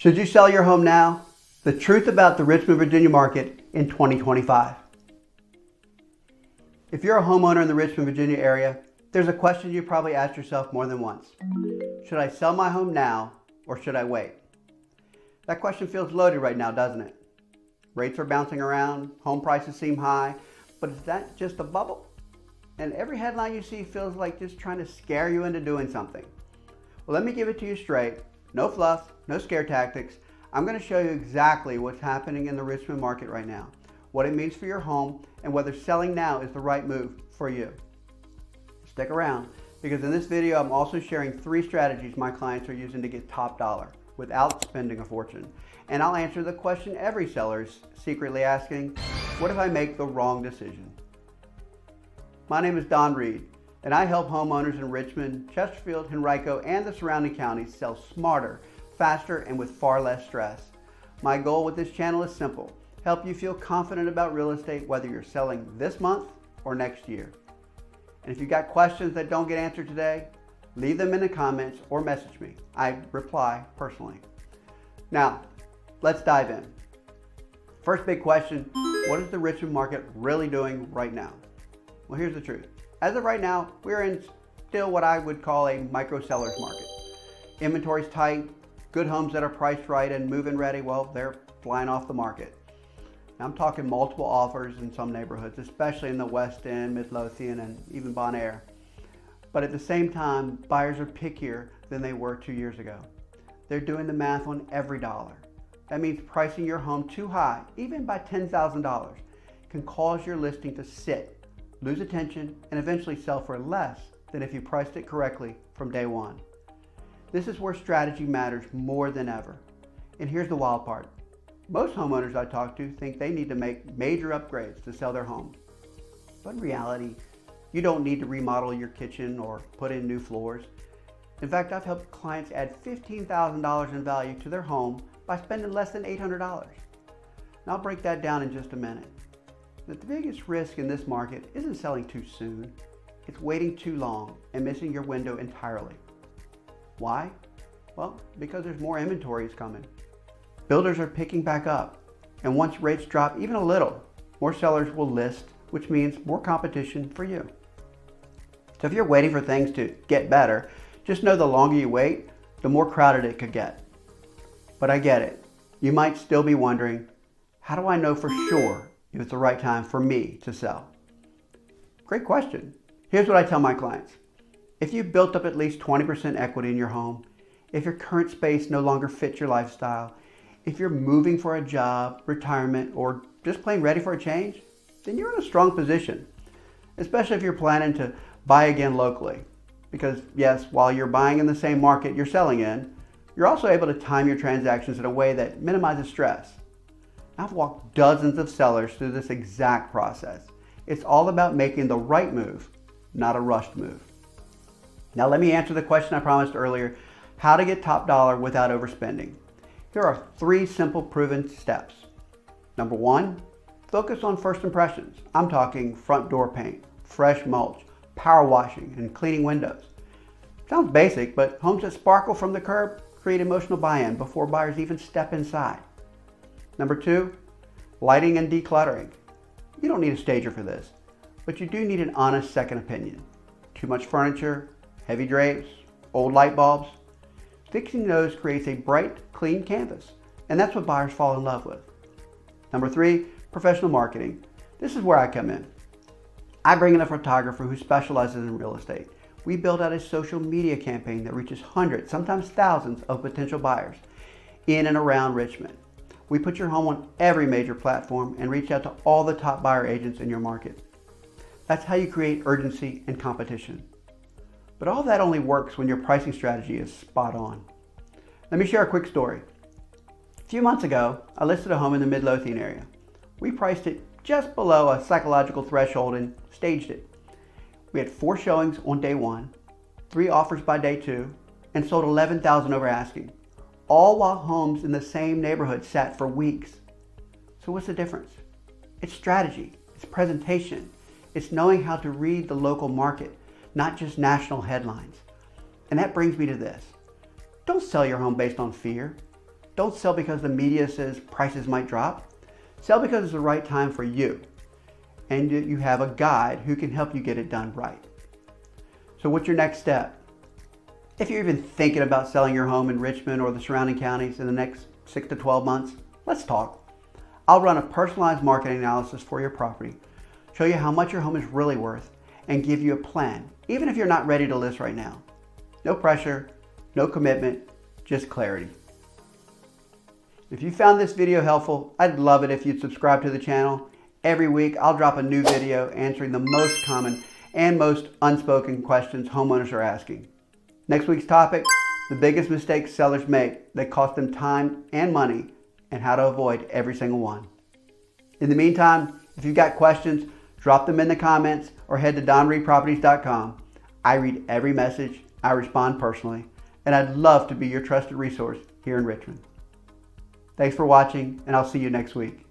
Should you sell your home now? The truth about the Richmond, Virginia market in 2025. If you're a homeowner in the Richmond, Virginia area, there's a question you probably asked yourself more than once. Should I sell my home now or should I wait? That question feels loaded right now, doesn't it? Rates are bouncing around, home prices seem high, but is that just a bubble? And every headline you see feels like just trying to scare you into doing something. Well, let me give it to you straight. No fluff, no scare tactics. I'm going to show you exactly what's happening in the Richmond market right now, what it means for your home, and whether selling now is the right move for you. Stick around, because in this video I'm also sharing 3 strategies my clients are using to get top dollar without spending a fortune. And I'll answer the question every seller is secretly asking: what if I make the wrong decision? My name is Reid, and I help homeowners in Richmond, Chesterfield, Henrico, and the surrounding counties sell smarter, faster, and with far less stress. My goal with this channel is simple: help you feel confident about real estate whether you're selling this month or next year. And if you've got questions that don't get answered today, leave them in the comments or message me. I reply personally. Now, let's dive in. First big question: what is the Richmond market really doing right now? Well, here's the truth. As of right now, we're in still what I would call a micro seller's market. Inventory's tight, good homes that are priced right and move-in ready, well, they're flying off the market. Now, I'm talking multiple offers in some neighborhoods, especially in the West End, Midlothian, and even Bon Air. But at the same time, buyers are pickier than they were 2 years ago. They're doing the math on every dollar. That means pricing your home too high, even by $10,000, can cause your listing to sit, lose attention, and eventually sell for less than if you priced it correctly from day one. This is where strategy matters more than ever. And here's the wild part. Most homeowners I talk to think they need to make major upgrades to sell their home. But in reality, you don't need to remodel your kitchen or put in new floors. In fact, I've helped clients add $15,000 in value to their home by spending less than $800. And I'll break that down in just a minute. But the biggest risk in this market isn't selling too soon. It's waiting too long and missing your window entirely. Why? Well, because there's more inventory is coming. Builders are picking back up, and once rates drop even a little, more sellers will list, which means more competition for you. So if you're waiting for things to get better, just know the longer you wait, the more crowded it could get. But I get it. You might still be wondering, how do I know for sure if it's the right time for me to sell? Great question. Here's what I tell my clients. If you've built up at least 20% equity in your home, if your current space no longer fits your lifestyle, if you're moving for a job, retirement, or just plain ready for a change, then you're in a strong position, especially if you're planning to buy again locally. Because yes, while you're buying in the same market you're selling in, you're also able to time your transactions in a way that minimizes stress. I've walked dozens of sellers through this exact process. It's all about making the right move, not a rushed move. Now let me answer the question I promised earlier: how to get top dollar without overspending. Here are 3 simple proven steps. Number 1, focus on first impressions. I'm talking front door paint, fresh mulch, power washing, and cleaning windows. Sounds basic, but homes that sparkle from the curb create emotional buy-in before buyers even step inside. Number 2, lighting and decluttering. You don't need a stager for this, but you do need an honest second opinion. Too much furniture, heavy drapes, old light bulbs. Fixing those creates a bright, clean canvas, and that's what buyers fall in love with. Number 3, professional marketing. This is where I come in. I bring in a photographer who specializes in real estate. We build out a social media campaign that reaches hundreds, sometimes thousands of potential buyers in and around Richmond. We put your home on every major platform and reach out to all the top buyer agents in your market. That's how you create urgency and competition. But all that only works when your pricing strategy is spot on. Let me share a quick story. A few months ago, I listed a home in the Midlothian area. We priced it just below a psychological threshold and staged it. We had 4 showings on day 1, 3 offers by day 2, and sold $11,000 over asking, all while homes in the same neighborhood sat for weeks. So what's the difference? It's strategy, it's presentation, it's knowing how to read the local market, not just national headlines. And that brings me to this. Don't sell your home based on fear. Don't sell because the media says prices might drop. Sell because it's the right time for you, and you have a guide who can help you get it done right. So what's your next step? If you're even thinking about selling your home in Richmond or the surrounding counties in the next 6 to 12 months, let's talk. I'll run a personalized market analysis for your property, show you how much your home is really worth, and give you a plan, even if you're not ready to list right now. No pressure, no commitment, just clarity. If you found this video helpful, I'd love it if you'd subscribe to the channel. Every week, I'll drop a new video answering the most common and most unspoken questions homeowners are asking. Next week's topic, the biggest mistakes sellers make that cost them time and money, and how to avoid every single one. In the meantime, if you've got questions, drop them in the comments or head to donreidproperties.com. I read every message, I respond personally, and I'd love to be your trusted resource here in Richmond. Thanks for watching, and I'll see you next week.